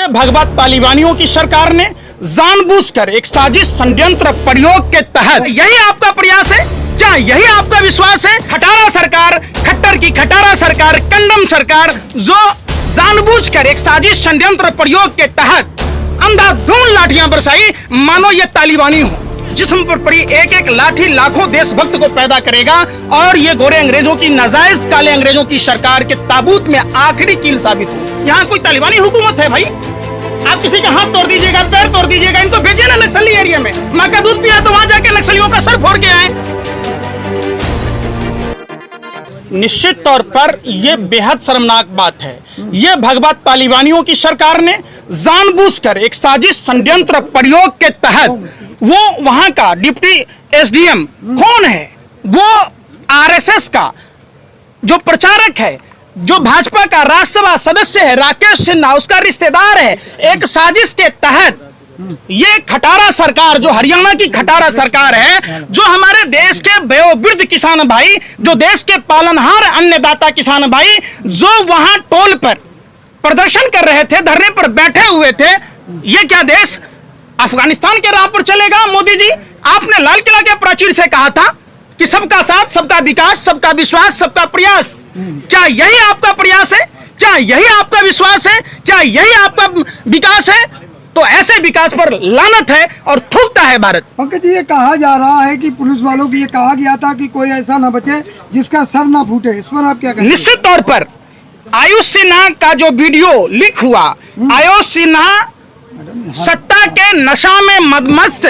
भगवत तालिबानियों की सरकार ने जानबूझकर एक साजिश षड्यंत्र प्रयोग के तहत, यही आपका प्रयास है क्या? यही आपका विश्वास है? खटारा सरकार, खट्टर की खटारा सरकार, कंडम सरकार, जो जानबूझकर एक साजिश षड्यंत्र प्रयोग के तहत अंधाधुंध लाठियां बरसाई, मानो ये तालिबानी हो। जिस्म पर पड़ी एक एक लाठी लाखों देशभक्त को पैदा करेगा और ये गोरे अंग्रेजों की नाजायज काले अंग्रेजों की सरकार के ताबूत में आखिरी कील साबित हो। यहाँ कोई तालिबानी हुकूमत है भाई? आप किसी का हाथ तोड़ दीजिएगा, पैर तोड़ दीजिएगा, इनको भेजिए ना नक्सली एरिया में। माँ का दूध पिया तो वहां जाके नक्सलियों का सर फोड़ के आए। निश्चित तौर पर यह बेहद शर्मनाक बात है। यह भगवत तालिबानियों की सरकार ने जानबूझकर एक साजिश षड्यंत्र प्रयोग के तहत, वो वहां का डिप्टी एसडीएम कौन है? वो आरएसएस का जो प्रचारक है, जो भाजपा का राज्यसभा सदस्य है, राकेश सिन्हा, उसका रिश्तेदार है। एक साजिश के तहत ये खटारा सरकार, जो हरियाणा की खटारा सरकार है, जो हमारे देश के वयोवृद्ध किसान भाई, जो देश के पालनहार अन्नदाता किसान भाई, जो वहां टोल पर प्रदर्शन कर रहे थे, धरने पर बैठे हुए थे, ये क्या देश अफगानिस्तान के राह पर चलेगा? मोदी जी, आपने लाल किला के प्राचीर से कहा था कि सबका साथ, सबका विकास, सबका विश्वास, सबका प्रयास। क्या यही आपका प्रयास है? क्या यही आपका विश्वास है? क्या यही आपका विकास है? तो ऐसे विकास पर लानत है और थूकता है भारत। पंकज जी, ये कहा जा रहा है कि पुलिस वालों को ये कहा गया था कि कोई ऐसा ना बचे जिसका सर ना फूटे, इस पर आप क्या कहेंगे? निश्चित तौर पर आयुष सिन्हा का जो वीडियो लीक हुआ, आयुष सिन्हा सत्ता के नशा में मदमस्त,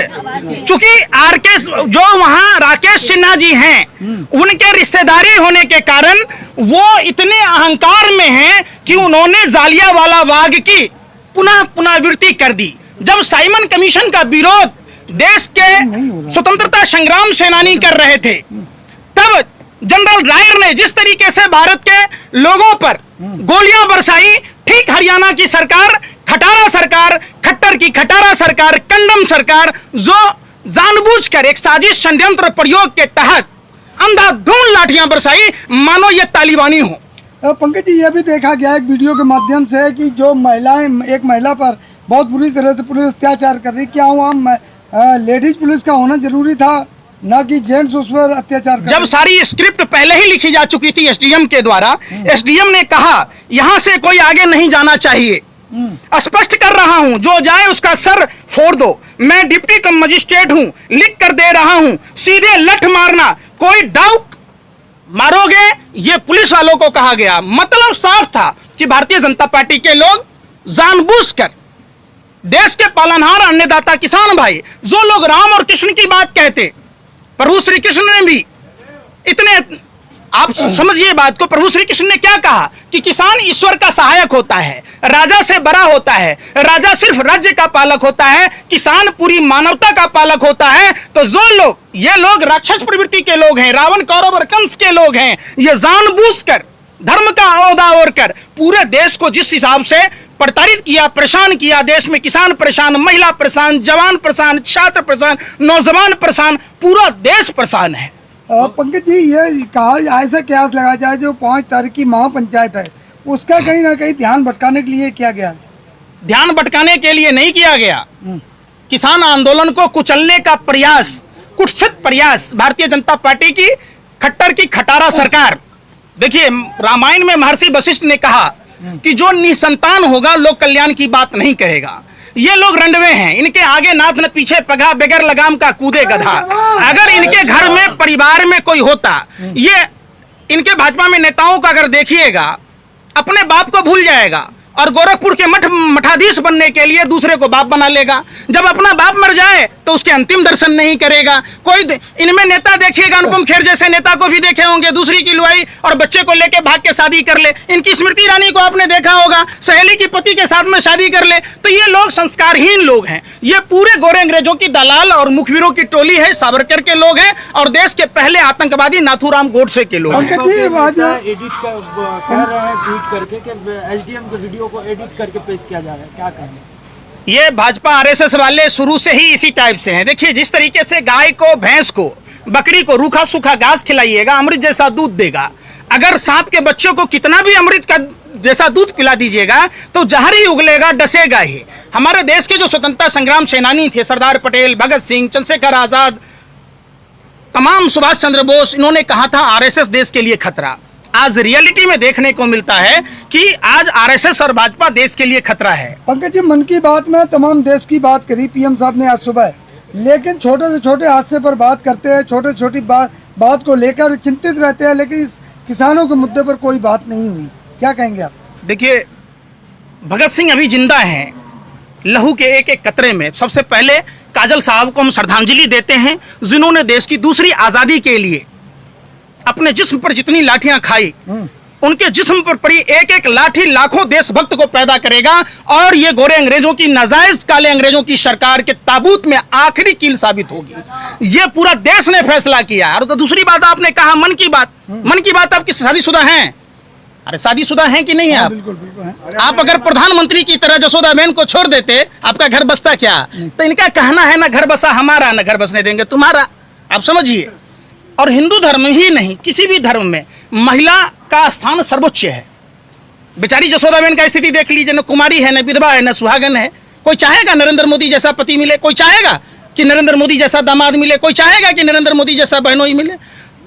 चूंकि आरके जो वहां राकेश सिन्हा जी हैं, उनके रिश्तेदारी होने के कारण वो इतने अहंकार में हैं कि उन्होंने जालियांवाला बाग की पुनः पुनरावृत्ति कर दी। जब साइमन कमीशन का विरोध देश के स्वतंत्रता संग्राम सेनानी कर रहे थे, तब जनरल डायर ने जिस तरीके से भारत के लोगों पर गोलियां बरसाई, ठीक हरियाणा की सरकार, खटारा सरकार, खट्टर की खटारा सरकार, कंडम सरकार, जो जानबूझकर एक साजिश षड्यंत्र प्रयोग के तहत अंधाधुंध लाठियां बरसाई, मानो ये तालिबानी हो। पंकज जी, ये भी देखा गया एक वीडियो के माध्यम से कि जो महिलाएं, एक महिला पर बहुत बुरी तरह से पुलिस अत्याचार कर रही, क्या वहाँ लेडीज पुलिस का होना जरूरी था, ना कि जेंट्स उस पर अत्याचार कर? जब सारी स्क्रिप्ट पहले ही लिखी जा चुकी थी एसडीएम के द्वारा, एसडीएम ने कहा यहाँ से कोई आगे नहीं जाना चाहिए, स्पष्ट कर रहा हूं, जो जाए उसका सर फोड़ दो, मैं डिप्टी मजिस्ट्रेट हूं, लिख कर दे रहा हूं, सीधे लठ मारना, कोई डाउट मारोगे, ये पुलिस वालों को कहा गया। मतलब साफ था कि भारतीय जनता पार्टी के लोग जानबूझकर देश के पालनहार अन्नदाता किसान भाई, जो लोग राम और कृष्ण की बात कहते, प्रभु श्री कृष्ण ने भी इतने, आप समझिए बात को, प्रभु श्री कृष्ण ने क्या कहा कि किसान ईश्वर का सहायक होता है, राजा से बड़ा होता है, राजा सिर्फ राज्य का पालक होता है, किसान पूरी मानवता का पालक होता है। तो जो लोग, ये लोग राक्षस प्रवृत्ति के लोग हैं, रावण कौरव और कंस के लोग हैं, ये जानबूझकर धर्म का औदा ओढ़कर पूरे देश को जिस हिसाब से प्रताड़ित किया, परेशान किया, देश में किसान परेशान, महिला परेशान, जवान परेशान, छात्र परेशान, नौजवान परेशान, पूरा देश परेशान है। पंकज जी, ये कहा ऐसा कयास लगा जाए जो 5 तारीख की महापंचायत है, उसका कहीं ना कहीं ध्यान भटकाने के लिए किया गया? ध्यान भटकाने के लिए नहीं किया गया, किसान आंदोलन को कुचलने का प्रयास, कुत्सित प्रयास भारतीय जनता पार्टी की खट्टर की खटारा सरकार। देखिए, रामायण में महर्षि वशिष्ठ ने कहा कि जो निसंतान होगा लोक कल्याण की बात नहीं करेगा। ये लोग रंडवे हैं, इनके आगे नाथ न पीछे पगा, बगैर लगाम का कूदे गधा। अगर इनके घर में परिवार में कोई होता, ये इनके भाजपा में नेताओं का अगर देखिएगा, अपने बाप को भूल जाएगा और गोरखपुर के मठाधीश बनने के लिए दूसरे को बाप बना लेगा। जब अपना बाप मर जाए तो उसके अंतिम दर्शन नहीं करेगा कोई। इनमें नेता देखिएगा, अनुपम खेर जैसे नेता को भी देखे होंगे, दूसरी की लुआई और बच्चे को लेके भाग के शादी कर ले। इनकी स्मृति ईरानी को आपने देखा होगा, सहेली की पति के साथ में शादी कर ले। तो ये लोग संस्कारहीन लोग हैं, ये पूरे गोरे अंग्रेजों की दलाल और मुखबिरों की टोली है, सावरकर के लोग हैं और देश के पहले आतंकवादी नाथूराम गोडसे के लोग हैं। को एडिट करके पेश किया जा रहा है, क्या कहें? ये भाजपा आरएसएस वाले शुरू से ही इसी टाइप से हैं। देखिए, जिस तरीके से गाय को, भैंस को, बकरी को रूखा सूखा घास खिलाइएगा, अमृत जैसा दूध देगा। अगर सांप के बच्चों को कितना भी अमृत का जैसा दूध पिला दीजिएगा तो जहर ही उगलेगा, डसेगा ही। हमारे देश के जो स्वतंत्रता संग्राम सेनानी थे, सरदार पटेल, भगत सिंह, चंद्रशेखर आजाद, तमाम सुभाष चंद्र बोस, इन्होंने कहा था आरएसएस देश के लिए खतरा। आज रियलिटी में देखने को मिलता है कि आज आरएसएस और भाजपा देश के लिए खतरा है। पंकज जी, मन की बात में तमाम देश की बात करी पीएम साहब ने आज सुबह, लेकिन छोटे से छोटे हादसे पर बात करते हैं, छोटे से छोटी बात को लेकर चिंतित रहते हैं, लेकिन किसानों के मुद्दे पर कोई बात नहीं हुई। क्या कहेंगे आप? देखिए, भगत सिंह अभी जिंदा हैं, लहू के एक एक कतरे में। सबसे पहले काजल साहब को हम श्रद्धांजलि देते हैं, जिन्होंने देश की दूसरी आज़ादी के लिए अपने जिस्म पर जितनी लाठियां खाई, उनके जिस्म पर पड़ी एक एक लाठी लाखों देशभक्त को पैदा करेगा और ये गोरे अंग्रेजों की, नाजायज काले अंग्रेजों की सरकार के ताबूत में आखिरी कील साबित होगी। ये पूरा देश ने फैसला किया। और तो दूसरी बात आपने कहा मन की बात, मन की बात आप किस शादीशुदा हैं? अरे शादीशुदा हैं कि नहीं है आप? बिल्कुल बिल्कुल है। आप अगर प्रधानमंत्री की तरह जसोदाबेन को छोड़ देते, आपका घर बसता क्या? तो इनका कहना है ना घर बसा हमारा, ना घर बसने देंगे तुम्हारा। आप समझिए। और हिंदू धर्म ही नहीं, किसी भी धर्म में महिला का स्थान सर्वोच्च है। बेचारी जसोदाबेन का स्थिति देख लीजिए, न कुमारी है, न विधवा है, न सुहागन है। कोई चाहेगा नरेंद्र मोदी जैसा पति मिले? कोई चाहेगा कि नरेंद्र मोदी जैसा दामाद मिले? कोई चाहेगा कि नरेंद्र मोदी जैसा बहनोई मिले?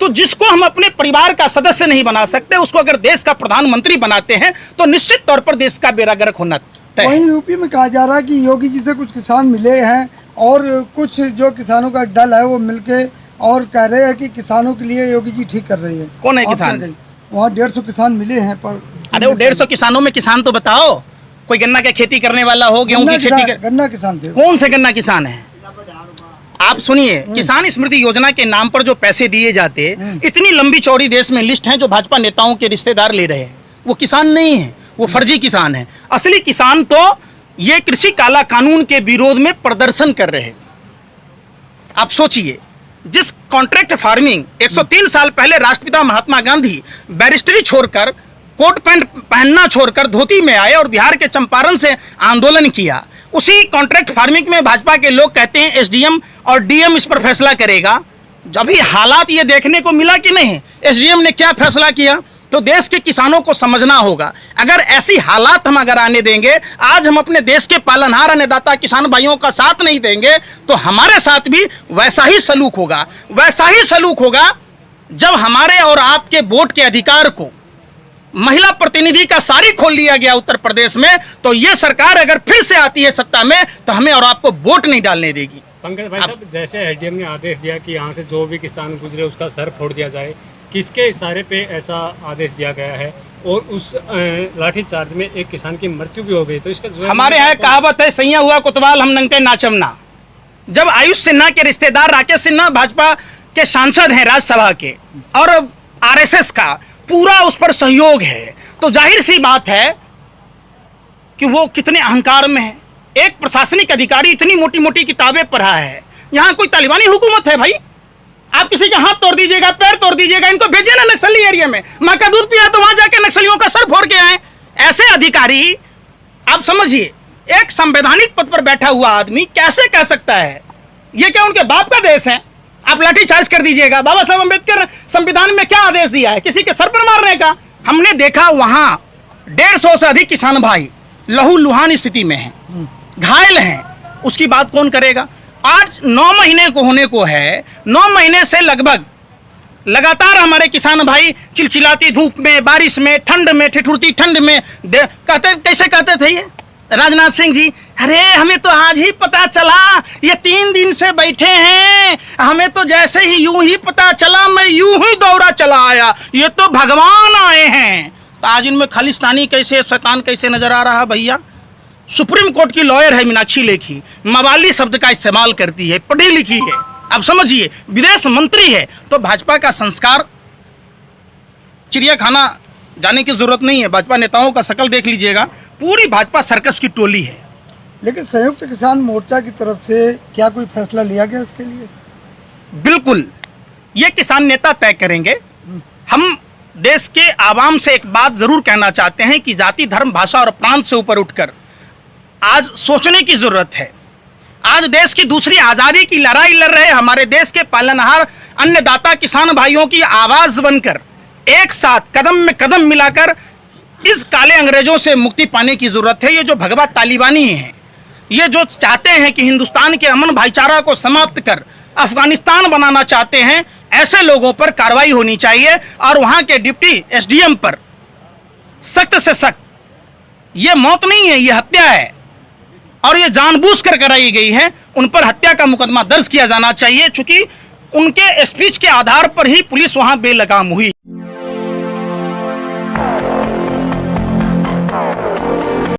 तो जिसको हम अपने परिवार का सदस्य नहीं बना सकते, उसको अगर देश का प्रधानमंत्री बनाते हैं तो निश्चित तौर पर देश का बेड़ा गर्क होना तय है। वहीं यूपी में कहा जा रहा है कि योगी जी से कुछ किसान मिले हैं और कुछ जो किसानों का एक दल है वो मिलके और कह रहे हैं कि किसानों के लिए योगी जी ठीक कर रही है। कौन है किसान? वहाँ 150 किसान मिले हैं। पर अरे वो 150 किसानों में किसान तो बताओ, कोई गन्ना की खेती करने वाला हो, गेहूं की खेती कर... गन्ना किसान थे। कौन से गन्ना किसान है? आप सुनिए, किसान स्मृति योजना के नाम पर जो पैसे दिए जाते, इतनी लंबी चौड़ी देश में लिस्ट है जो भाजपा नेताओं के रिश्तेदार ले रहे हैं। वो किसान नहीं है, वो फर्जी किसान है। असली किसान तो ये कृषि काला कानून के विरोध में प्रदर्शन कर रहे हैं। आप सोचिए, जिस कॉन्ट्रैक्ट फार्मिंग 103 साल पहले राष्ट्रपिता महात्मा गांधी बैरिस्टरी छोड़कर, कोट पैंट पहनना छोड़कर धोती में आए और बिहार के चंपारण से आंदोलन किया, उसी कॉन्ट्रैक्ट फार्मिंग में भाजपा के लोग कहते हैं एसडीएम और डीएम इस पर फैसला करेगा। जब ही हालात ये देखने को मिला कि नहीं एसडीएम ने क्या फैसला किया, तो देश के किसानों को समझना होगा। अगर ऐसी हालात हम अगर आने देंगे, आज हम अपने देश के पालनहार अन्नदाता किसान भाइयों का साथ नहीं देंगे, तो हमारे साथ भी वैसा ही सलूक होगा। वैसा ही सलूक होगा जब हमारे और आपके वोट के अधिकार को महिला प्रतिनिधि का सारी खोल लिया गया उत्तर प्रदेश में, तो ये सरकार अगर फिर से आती है सत्ता में तो हमें और आपको वोट नहीं डालने देगी। पंकज भाई साहब, जैसे एसडीएम ने आदेश दिया कि यहाँ से जो भी किसान गुजरे उसका सर फोड़ दिया जाए, किसके इशारे पे ऐसा आदेश दिया गया है? और उस लाठीचार्ज में एक किसान की मृत्यु भी हो गई, तो इसका हमारे यहाँ कहावत है, सैया हुआ कोतवाल हम नंगे नाचमना। जब आयुष सिन्हा के रिश्तेदार राकेश सिन्हा भाजपा के सांसद हैं राज्यसभा के, और आरएसएस का पूरा उस पर सहयोग है, तो जाहिर सी बात है कि वो कितने अहंकार में है। एक प्रशासनिक अधिकारी इतनी मोटी मोटी किताबें पढ़ा है। यहाँ कोई तालिबानी हुकूमत है भाई? आप किसी का हाथ तोड़ दीजिएगा, पैर तोड़ दीजिएगा, इनको भेजिए ना नक्सली एरिया में। माँ का दूध पिया तो वहां जाके नक्सलियों का सर फोड़ के आए। ऐसे अधिकारी, आप समझिए, एक संवैधानिक पद पर बैठा हुआ आदमी कैसे कह सकता है? ये क्या उनके बाप का देश है? आप लाठीचार्ज कर दीजिएगा। बाबा साहब अम्बेडकर संविधान में क्या आदेश दिया है? किसी के सर पर मारने का। हमने देखा वहां 150 से अधिक किसान भाई लहू लुहान स्थिति में हैं, घायल हैं। उसकी बात कौन करेगा? आज 9 महीने को होने को है, 9 महीने से लगभग लगातार हमारे किसान भाई चिलचिलाती धूप में, बारिश में, ठंड में, ठिठुरती ठंड में कैसे कहते थे ये राजनाथ सिंह जी, अरे हमें तो आज ही पता चला, ये 3 दिन से बैठे हैं, हमें तो जैसे ही यूं ही पता चला, मैं यूं ही दौड़ा चला आया, ये तो भगवान आए हैं। तो आज इनमें खालिस्तानी कैसे, शैतान कैसे नजर आ रहा भैया? सुप्रीम कोर्ट की लॉयर है मीनाक्षी लेखी, मवाली शब्द का इस्तेमाल करती है, पढ़ी लिखी है, अब समझिए, विदेश मंत्री है। तो भाजपा का संस्कार, चिड़ियाखाना जाने की जरूरत नहीं है। भाजपा नेताओं का शकल देख लीजिएगा, पूरी भाजपा सर्कस की टोली है। लेकिन संयुक्त किसान मोर्चा की तरफ से क्या कोई फैसला लिया गया इसके लिए? बिल्कुल, ये किसान नेता तय करेंगे। हम देश के आवाम से एक बात जरूर कहना चाहते हैं कि जाति, धर्म, भाषा और प्रांत से ऊपर उठकर आज सोचने की जरूरत है। आज देश की दूसरी आज़ादी की लड़ाई लड़ रहे हमारे देश के पालनहार अन्नदाता किसान भाइयों की आवाज बनकर एक साथ कदम में कदम मिलाकर इस काले अंग्रेजों से मुक्ति पाने की जरूरत है। ये जो भगवा तालिबानी हैं, ये जो चाहते हैं कि हिंदुस्तान के अमन भाईचारा को समाप्त कर अफगानिस्तान बनाना चाहते हैं, ऐसे लोगों पर कार्रवाई होनी चाहिए और वहां के डिप्टी एसडीएम पर सख्त से सख्त, ये मौत नहीं है, ये हत्या है और ये जानबूझकर कराई गई है। उन पर हत्या का मुकदमा दर्ज किया जाना चाहिए, चूंकि उनके स्पीच के आधार पर ही पुलिस वहां बेलगाम हुई।